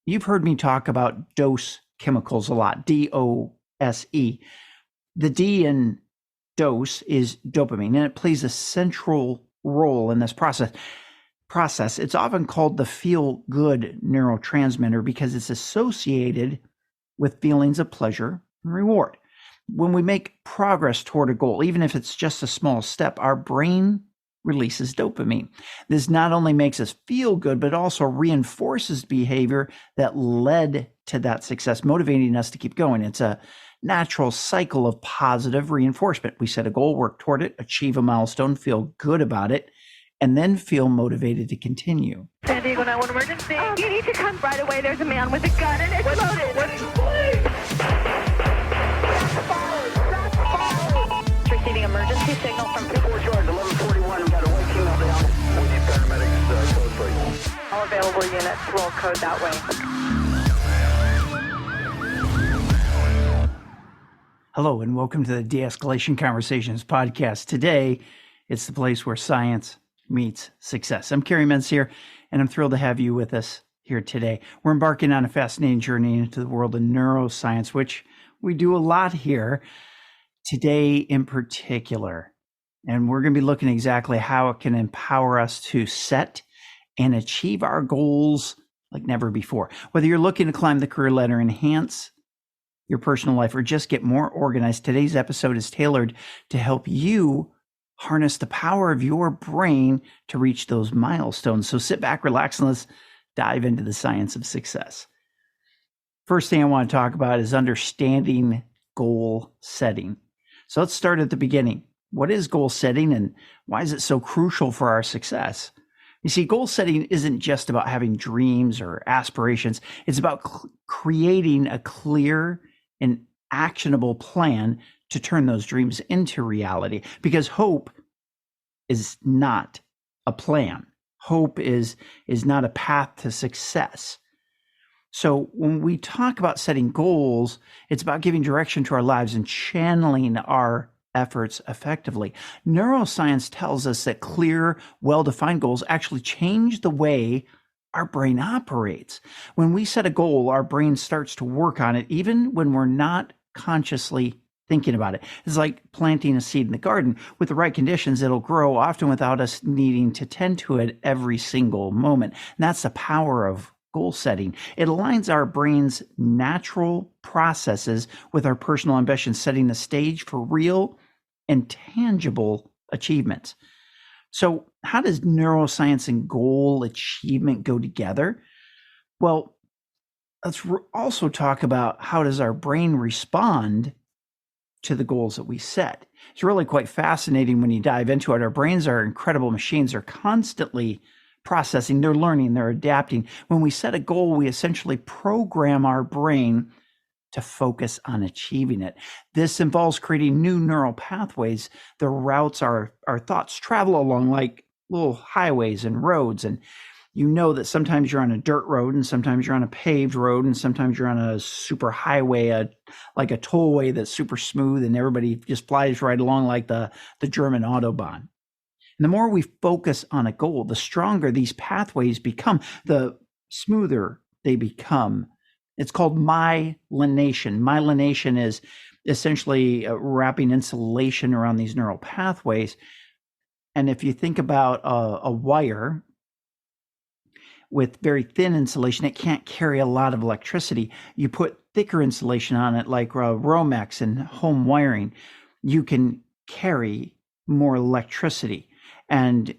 You've heard me talk about dose chemicals a lot, DOSE. The D in dose is dopamine, and it plays a central role in this process. It's often called the feel-good neurotransmitter because it's associated with feelings of pleasure and reward. When we make progress toward a goal, even if it's just a small step, our brain releases dopamine. This not only makes us feel good, but also reinforces behavior that led to that success, motivating us to keep going. It's a natural cycle of positive reinforcement. We set a goal, work toward it, achieve a milestone, feel good about it, and then feel motivated to continue. San Diego 911 emergency. You need to come right away. There's a man with a gun and it's loaded. What's receiving emergency signal from 4 George 1141. Got a white female down. We need paramedics code, please. All available units roll code that way. Hello and welcome to the De-Escalation Conversations podcast. Today, it's the place where science meets success. I'm Kerry here, and I'm thrilled to have you with us here today. We're embarking on a fascinating journey into the world of neuroscience, which we do a lot here today in particular. And we're going to be looking exactly how it can empower us to set and achieve our goals like never before. Whether you're looking to climb the career ladder, enhance your personal life, or just get more organized, today's episode is tailored to help you harness the power of your brain to reach those milestones. So sit back, relax, and let's dive into the science of success. First thing I want to talk about is understanding goal setting. So let's start at the beginning. What is goal setting and why is it so crucial for our success? You see, goal setting isn't just about having dreams or aspirations. It's about creating a clear and actionable plan to turn those dreams into reality, because hope is not a plan. Hope is not a path to success. So when we talk about setting goals, it's about giving direction to our lives and channeling our efforts effectively. Neuroscience tells us that clear, well-defined goals actually change the way our brain operates. When we set a goal, our brain starts to work on it, even when we're not consciously thinking about it. It's like planting a seed in the garden. With the right conditions, it'll grow, often without us needing to tend to it every single moment. And that's the power of goal setting. It aligns our brain's natural processes with our personal ambitions, setting the stage for real and tangible achievements. So how does neuroscience and goal achievement go together? Well, let's also talk about how does our brain respond to the goals that we set. It's really quite fascinating when you dive into it. Our brains are incredible machines. They're constantly processing, they're learning, they're adapting. When we set a goal, we essentially program our brain to focus on achieving it. This involves creating new neural pathways, the routes our thoughts travel along, like little highways and roads. And you know that sometimes you're on a dirt road, and sometimes you're on a paved road, and sometimes you're on a super highway, like a tollway that's super smooth, and everybody just flies right along like the German Autobahn. And the more we focus on a goal, the stronger these pathways become, the smoother they become. It's called myelination. Myelination is essentially wrapping insulation around these neural pathways. And if you think about a wire with very thin insulation, it can't carry a lot of electricity. You put thicker insulation on it, like Romex and home wiring, you can carry more electricity. And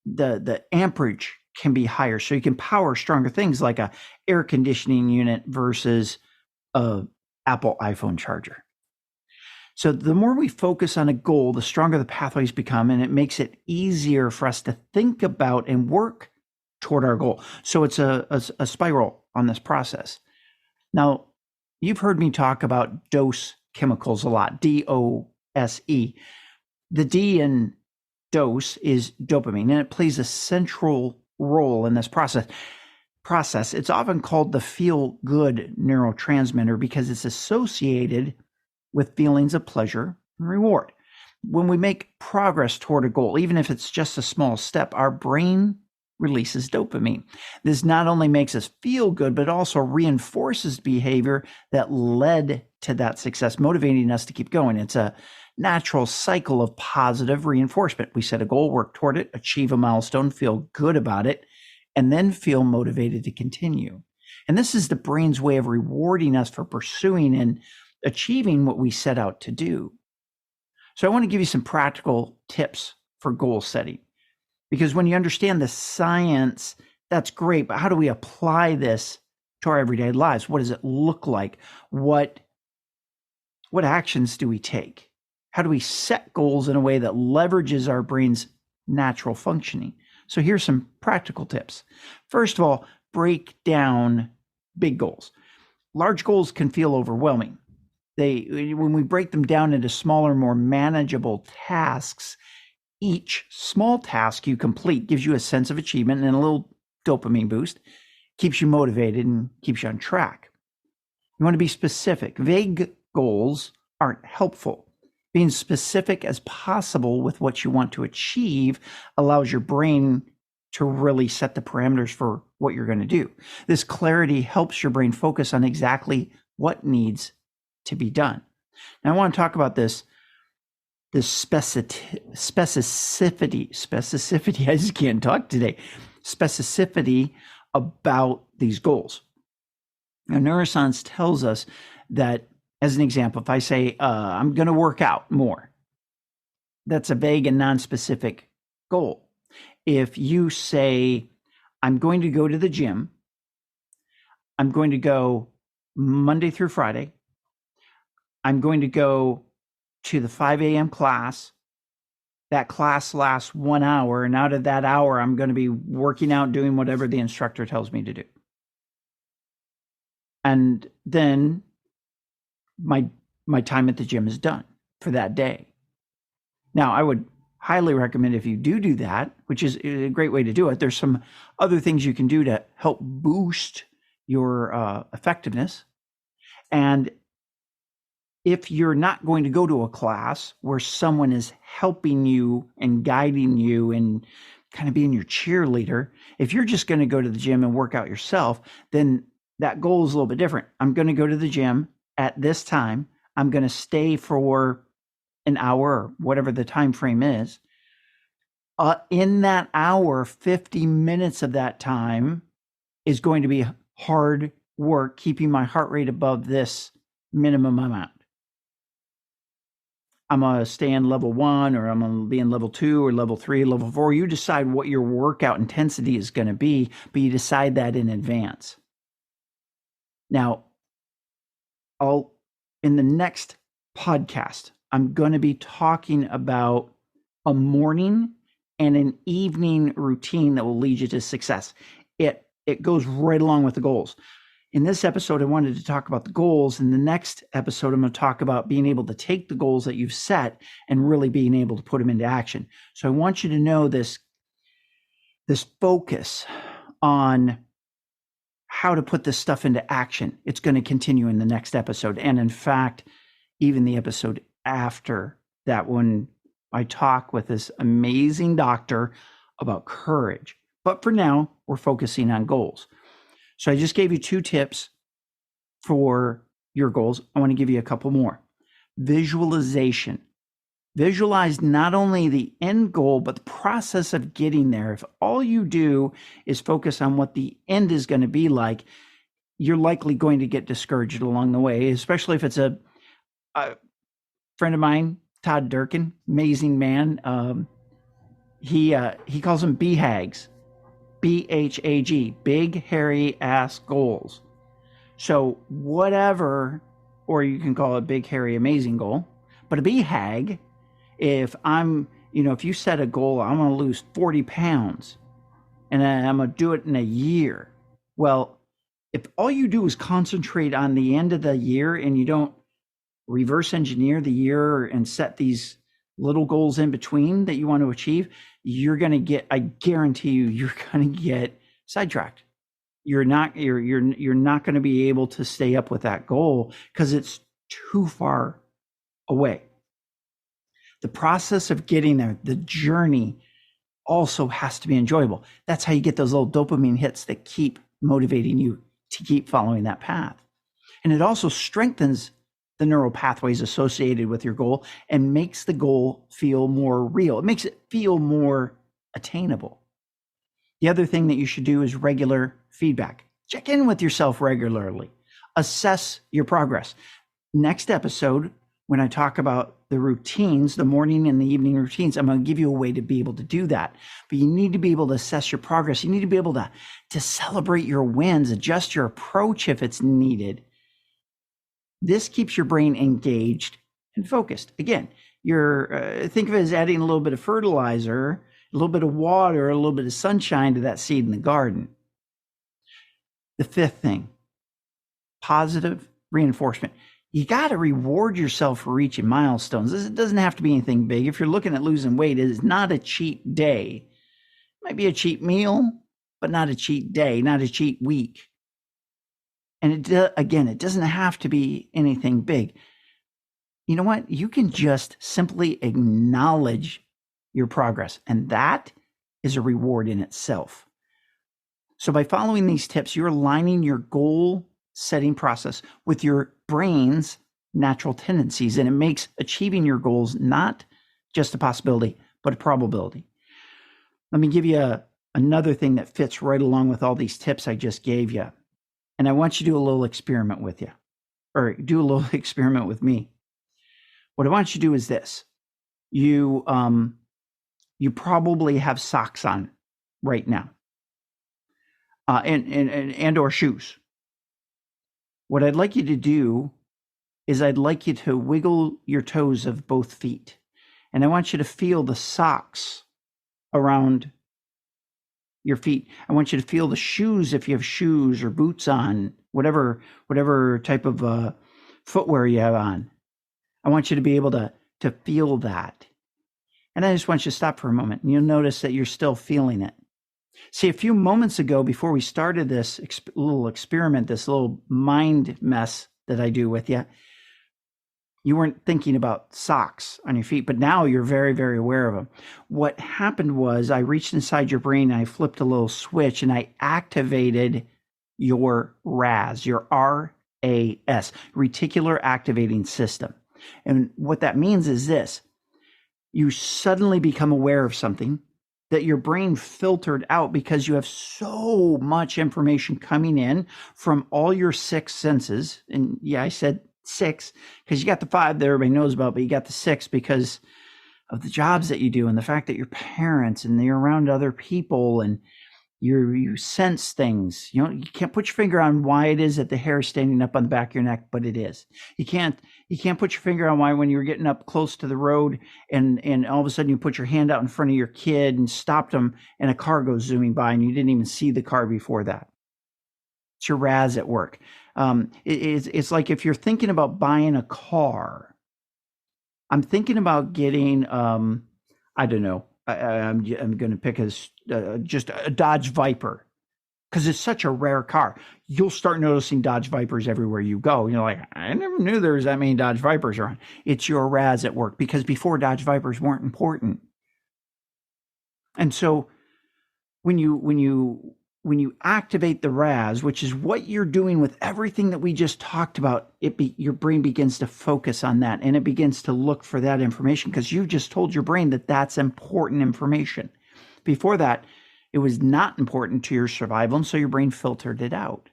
the amperage can be higher, so you can power stronger things like a air conditioning unit versus a Apple iPhone charger. So the more we focus on a goal, the stronger the pathways become, and it makes it easier for us to think about and work toward our goal. So it's a spiral on this process. Now, you've heard me talk about dose chemicals a lot, DOSE. The D in dose is dopamine, and it plays a central role in this process. It's often called the feel-good neurotransmitter because it's associated with feelings of pleasure and reward. When we make progress toward a goal, even if it's just a small step, our brain releases dopamine. This not only makes us feel good, but also reinforces behavior that led to that success, motivating us to keep going. It's a natural cycle of positive reinforcement. We set a goal, work toward it, achieve a milestone, feel good about it, and then feel motivated to continue. And this is the brain's way of rewarding us for pursuing and achieving what we set out to do. So I want to give you some practical tips for goal setting, because when you understand the science, that's great, but how do we apply this to our everyday lives? What does it look like? What actions do we take? How do we set goals in a way that leverages our brain's natural functioning? So here's some practical tips. First of all, break down big goals. Large goals can feel overwhelming. When we break them down into smaller, more manageable tasks, each small task you complete gives you a sense of achievement and a little dopamine boost, keeps you motivated and keeps you on track. You want to be specific. Vague goals aren't helpful. Being specific as possible with what you want to achieve allows your brain to really set the parameters for what you're going to do. This clarity helps your brain focus on exactly what needs to be done. Now, I want to talk about this specificity, I just can't talk today, specificity about these goals. Now, neuroscience tells us that, as an example, if I say, I'm going to work out more, that's a vague and non-specific goal. If you say, I'm going to go to the gym, I'm going to go Monday through Friday, I'm going to go to the 5 a.m. class. That class lasts 1 hour, and out of that hour, I'm going to be working out, doing whatever the instructor tells me to do. And then my time at the gym is done for that day. Now, I would highly recommend, if you do that, which is a great way to do it, there's some other things you can do to help boost your effectiveness. And if you're not going to go to a class where someone is helping you and guiding you and kind of being your cheerleader, if you're just going to go to the gym and work out yourself, then that goal is a little bit different. I'm going to go to the gym at this time. I'm going to stay for an hour, or whatever the time frame is. In that hour, 50 minutes of that time is going to be hard work, keeping my heart rate above this minimum amount. I'm going to stay in level 1, or I'm going to be in level 2 or level 3, level 4. You decide what your workout intensity is going to be, but you decide that in advance. Now, in the next podcast, I'm going to be talking about a morning and an evening routine that will lead you to success. It goes right along with the goals. In this episode, I wanted to talk about the goals. In the next episode, I'm going to talk about being able to take the goals that you've set and really being able to put them into action. So I want you to know this focus on how to put this stuff into action. It's going to continue in the next episode. And in fact, even the episode after that, when I talk with this amazing doctor about courage. But for now, we're focusing on goals. So I just gave you 2 tips for your goals. I want to give you a couple more. Visualization. Visualize not only the end goal, but the process of getting there. If all you do is focus on what the end is going to be like, you're likely going to get discouraged along the way, especially if it's a friend of mine, Todd Durkin, amazing man. He calls them BHAGs. BHAG, big, hairy ass goals. So whatever, or you can call it big, hairy, amazing goal, but a BHAG, if you set a goal, I'm going to lose 40 pounds and I'm going to do it in a year. Well, if all you do is concentrate on the end of the year and you don't reverse engineer the year and set these little goals in between that you want to achieve, I guarantee you're going to get sidetracked. You're not going to be able to stay up with that goal because it's too far away. The process of getting there, the journey, also has to be enjoyable. That's how you get those little dopamine hits that keep motivating you to keep following that path. And it also strengthens the neural pathways associated with your goal and makes the goal feel more real. It makes it feel more attainable. The other thing that you should do is regular feedback. Check in with yourself regularly. Assess your progress. Next episode, when I talk about the routines, the morning and the evening routines, I'm going to give you a way to be able to do that. But you need to be able to assess your progress. You need to be able to celebrate your wins, adjust your approach if it's needed. This keeps your brain engaged and focused. Again, think of it as adding a little bit of fertilizer, a little bit of water, a little bit of sunshine to that seed in the garden. The fifth thing, positive reinforcement. You got to reward yourself for reaching milestones. It doesn't have to be anything big. If you're looking at losing weight, it is not a cheat day. It might be a cheat meal, but not a cheat day, not a cheat week. And it doesn't have to be anything big. You know what? You can just simply acknowledge your progress, and that is a reward in itself. So by following these tips, you're aligning your goal setting process with your brain's natural tendencies, and it makes achieving your goals not just a possibility, but a probability. Let me give you another thing that fits right along with all these tips I just gave you. And I want you to do a little experiment with you, or do a little experiment with me. What I want you to do is this. You probably have socks on right now, and or shoes. What I'd like you to do is I'd like you to wiggle your toes of both feet. And I want you to feel the socks around your feet. I want you to feel the shoes if you have shoes or boots on, whatever type of footwear you have on. I want you to be able to feel that. And I just want you to stop for a moment, and you'll notice that you're still feeling it. See, a few moments ago, before we started this little experiment, this little mind mess that I do with you, you weren't thinking about socks on your feet, but now you're very, very aware of them. What happened was I reached inside your brain and I flipped a little switch and I activated your RAS, your RAS, reticular activating system. And what that means is this: you suddenly become aware of something that your brain filtered out because you have so much information coming in from all your six senses. And yeah, I said six because you got the five that everybody knows about, but you got the six because of the jobs that you do and the fact that you're parents and you're around other people and you sense things. You can't put your finger on why it is that the hair is standing up on the back of your neck, but it is. You can't put your finger on why when you're getting up close to the road and all of a sudden you put your hand out in front of your kid and stopped them and a car goes zooming by and you didn't even see the car before that. It's your RAS at work. It's like if you're thinking about buying a car. I'm thinking about getting, I don't know. I'm going to pick just a Dodge Viper because it's such a rare car. You'll start noticing Dodge Vipers everywhere you go. You're like, I never knew there was that many Dodge Vipers around. It's your RAS at work because before Dodge Vipers weren't important. And so when you activate the RAS, which is what you're doing with everything that we just talked about, your brain begins to focus on that and it begins to look for that information because you just told your brain that that's important information. Before that, it was not important to your survival, and so your brain filtered it out.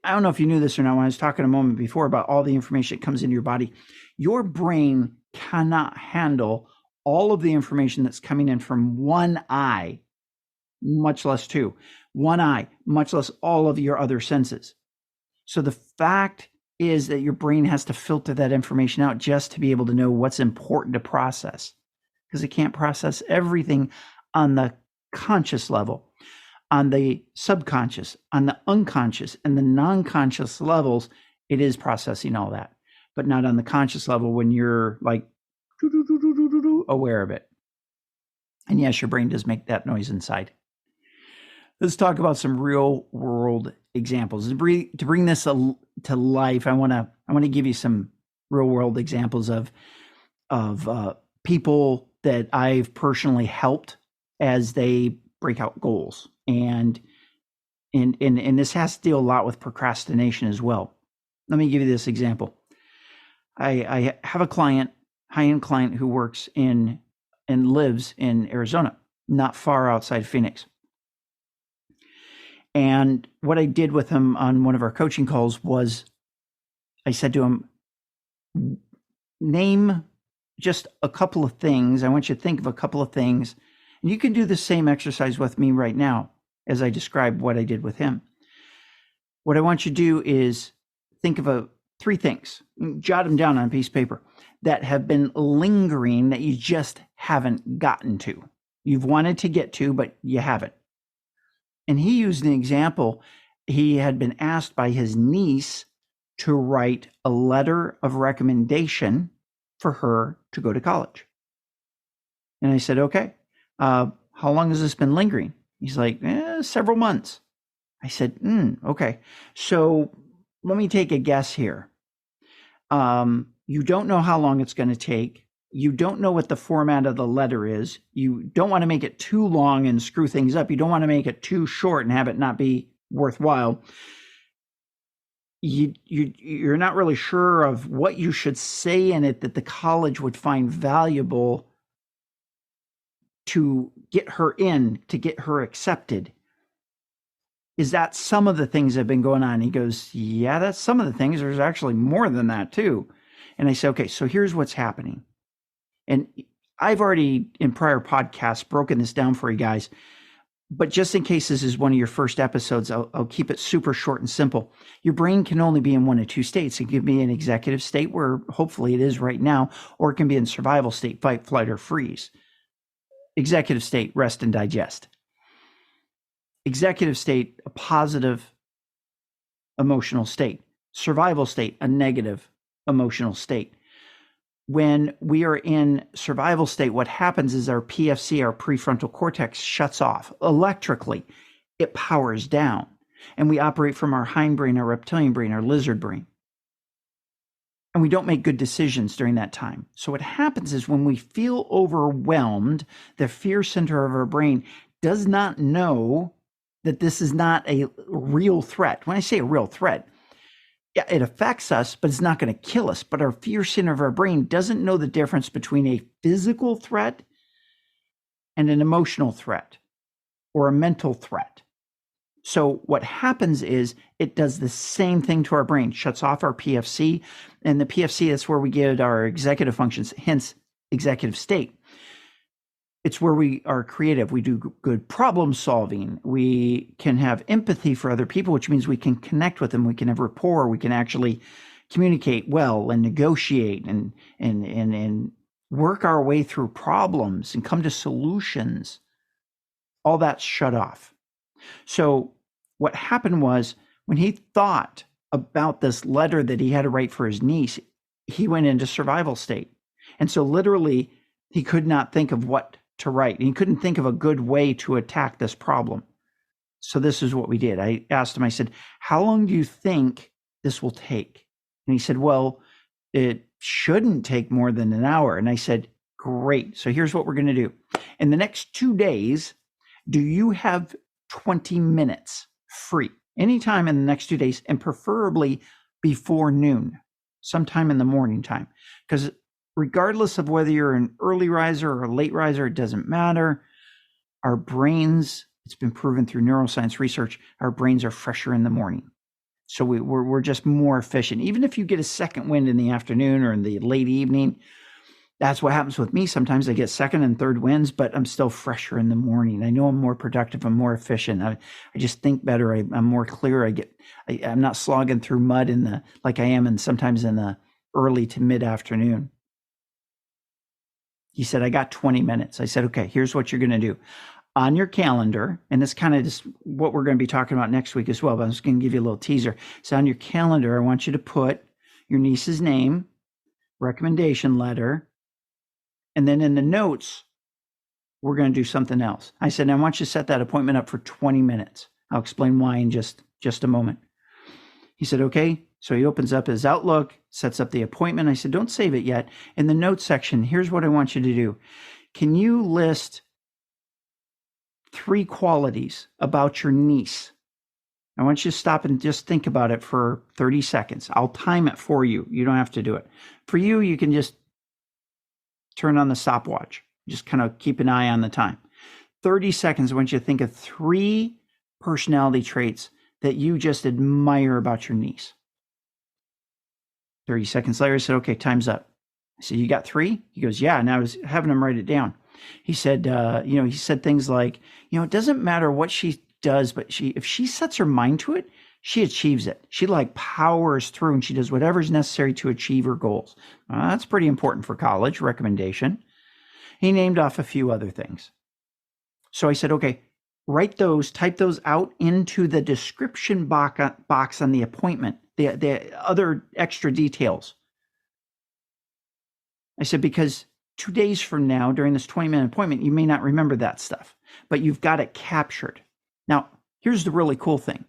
I don't know if you knew this or not when I was talking a moment before about all the information that comes into your body. Your brain cannot handle all of the information that's coming in from one eye, much less two. One eye, much less all of your other senses. So the fact is that your brain has to filter that information out just to be able to know what's important to process, because it can't process everything on the conscious level. On the subconscious, on the unconscious, and the non-conscious levels, it is processing all that, but not on the conscious level when you're like aware of it. And yes, your brain does make that noise inside. Let's talk about some real world examples. To bring this to life, I want to give you some real world examples of people that I've personally helped as they break out goals. And this has to deal a lot with procrastination as well. Let me give you this example. I have a client, high-end client, who works in and lives in Arizona, not far outside Phoenix. And what I did with him on one of our coaching calls was I said to him, name just a couple of things. I want you to think of a couple of things. And you can do the same exercise with me right now as I describe what I did with him. What I want you to do is think of 3 things, jot them down on a piece of paper that have been lingering that you just haven't gotten to. You've wanted to get to, but you haven't. And he used an example. He had been asked by his niece to write a letter of recommendation for her to go to college. And I said, okay, how long has this been lingering? He's like, several months. I said, okay. So let me take a guess here. You don't know how long it's going to take. You don't know what the format of the letter is. You don't want to make it too long and screw things up. You don't want to make it too short and have it not be worthwhile. You're not really sure of what you should say in it that the college would find valuable to get her in, to get her accepted. Is that some of the things that have been going on? He goes, yeah, that's some of the things. There's actually more than that too. And I said, okay, so here's what's happening. And I've already in prior podcasts broken this down for you guys, but just in case this is one of your first episodes, I'll keep it super short and simple. Your brain can only be in one of 2 states. It can be in executive state, where hopefully it is right now, or it can be in survival state, fight, flight, or freeze. Executive state, rest and digest. Executive state, a positive emotional state. Survival state, a negative emotional state. When we are in survival state, what happens is our PFC, our prefrontal cortex, shuts off electrically. It powers down. And we operate from our hindbrain, our reptilian brain, our lizard brain. And we don't make good decisions during that time. So what happens is when we feel overwhelmed, the fear center of our brain does not know that this is not a real threat. When I say a real threat, yeah, it affects us, but it's not going to kill us. But our fear center of our brain doesn't know the difference between a physical threat and an emotional threat or a mental threat. So what happens is it does the same thing to our brain, shuts off our PFC. And the PFC, that's where we get our executive functions, hence executive state. It's where we are creative. We do good problem solving. We can have empathy for other people, which means we can connect with them. We can have rapport. We can actually communicate well and negotiate and work our way through problems and come to solutions. All that's shut off. So what happened was when he thought about this letter that he had to write for his niece, he went into survival state. And so literally he could not think of what to write. And he couldn't think of a good way to attack this problem. So this is what we did. I asked him, I said, how long do you think this will take? And he said, well, it shouldn't take more than an hour. And I said, great. So here's what we're going to do. In the next 2 days, do you have 20 minutes free? Anytime in the next 2 days, and preferably before noon, sometime in the morning time. Because regardless of whether you're an early riser or a late riser, it doesn't matter. Our brains, it's been proven through neuroscience research, our brains are fresher in the morning. So we're just more efficient. Even if you get a second wind in the afternoon or in the late evening, that's what happens with me. Sometimes I get second and third winds, but I'm still fresher in the morning. I know I'm more productive. I'm more efficient. I just think better. I'm more clear. I'm not slogging through mud like I am sometimes in the early to mid afternoon. He said, I got 20 minutes. I said, okay, here's what you're going to do. On your calendar, and this kind of just what we're going to be talking about next week as well, but I'm just going to give you a little teaser. So on your calendar, I want you to put your niece's name, recommendation letter, and then in the notes, we're going to do something else. I said, I want you to set that appointment up for 20 minutes. I'll explain why in just a moment. He said, okay. So he opens up his Outlook, sets up the appointment. I said, don't save it yet. In the notes section, here's what I want you to do. Can you list 3 qualities about your niece. I want you to stop and just think about it for 30 seconds. I'll time it for you. You don't have to do it. For you, you can just turn on the stopwatch. Just kind of keep an eye on the time. 30 seconds, I want you to think of 3 personality traits that you just admire about your niece. 30 seconds later, I said, okay, time's up. I said, you got 3? He goes, yeah. And I was having him write it down. He said, he said things like, it doesn't matter what she does, but if she sets her mind to it, she achieves it. She powers through and she does whatever is necessary to achieve her goals. That's pretty important for college recommendation. He named off a few other things. So I said, okay, type those out into the description box on the appointment, the other extra details. I said, because 2 days from now, during this 20-minute appointment, you may not remember that stuff, but you've got it captured. Now, here's the really cool thing.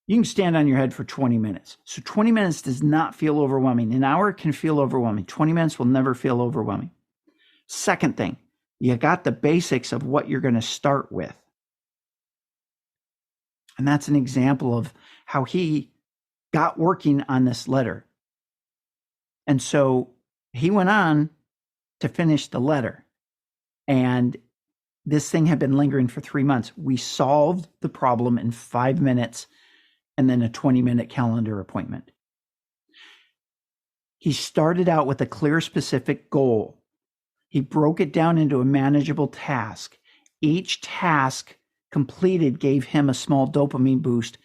You can stand on your head for 20 minutes. So 20 minutes does not feel overwhelming. An hour can feel overwhelming. 20 minutes will never feel overwhelming. Second thing, you got the basics of what you're going to start with. And that's an example of how he got working on this letter. And so he went on to finish the letter. And this thing had been lingering for 3 months. We solved the problem in 5 minutes and then a 20-minute calendar appointment. He started out with a clear, specific goal. He broke it down into a manageable task. Each task completed gave him a small dopamine boost,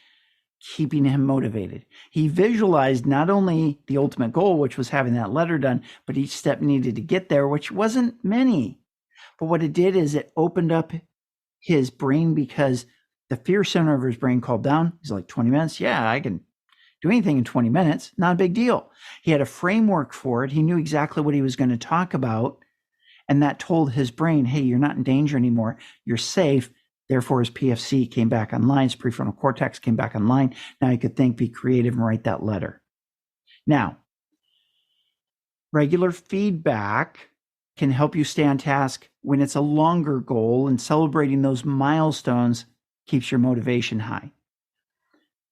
keeping him motivated. He visualized not only the ultimate goal, which was having that letter done, but each step needed to get there, which wasn't many. But what it did is it opened up his brain because the fear center of his brain called down. He's like, 20 minutes? Yeah, I can do anything in 20 minutes. Not a big deal. He had a framework for it. He knew exactly what he was going to talk about. And that told his brain, hey, you're not in danger anymore. You're safe. Therefore, his PFC came back online. His prefrontal cortex came back online. Now he could think, be creative, and write that letter. Now, regular feedback can help you stay on task when it's a longer goal, and celebrating those milestones keeps your motivation high.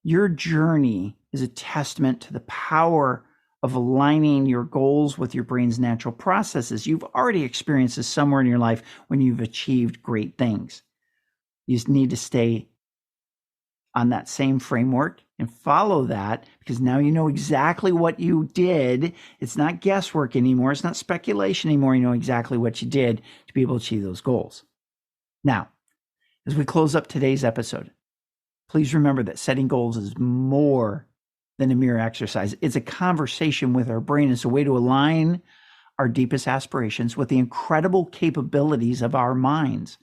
Your journey is a testament to the power of aligning your goals with your brain's natural processes. You've already experienced this somewhere in your life when you've achieved great things. You just need to stay on that same framework and follow that, because now you know exactly what you did. It's not guesswork anymore. It's not speculation anymore. You know exactly what you did to be able to achieve those goals. Now, as we close up today's episode, please remember that setting goals is more than a mere exercise. It's a conversation with our brain. It's a way to align our deepest aspirations with the incredible capabilities of our minds.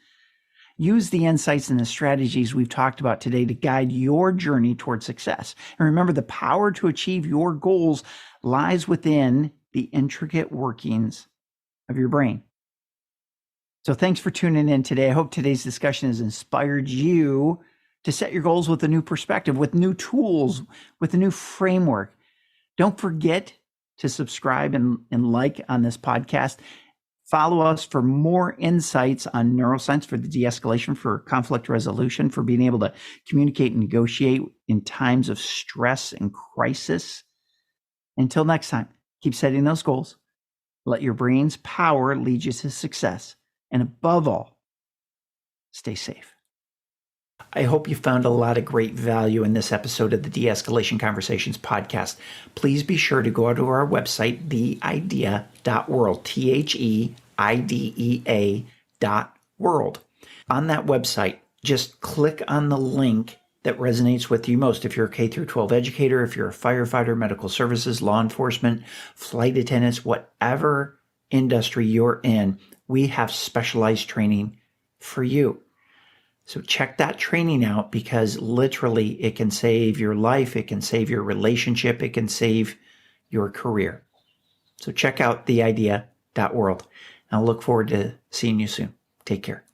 Use the insights and the strategies we've talked about today to guide your journey toward success. And remember, the power to achieve your goals lies within the intricate workings of your brain. So thanks for tuning in today. I hope today's discussion has inspired you to set your goals with a new perspective, with new tools, with a new framework. Don't forget to subscribe and like on this podcast. Follow us for more insights on neuroscience, for the de-escalation, for conflict resolution, for being able to communicate and negotiate in times of stress and crisis. Until next time, keep setting those goals. Let your brain's power lead you to success. And above all, stay safe. I hope you found a lot of great value in this episode of the De-Escalation Conversations podcast. Please be sure to go out to our website, theidea.world, THEIDEA.world. On that website, just click on the link that resonates with you most. If you're a K-12 educator, if you're a firefighter, medical services, law enforcement, flight attendants, whatever industry you're in, we have specialized training for you. So check that training out, because literally it can save your life, it can save your relationship, it can save your career. So check out theidea.world. I'll look forward to seeing you soon. Take care.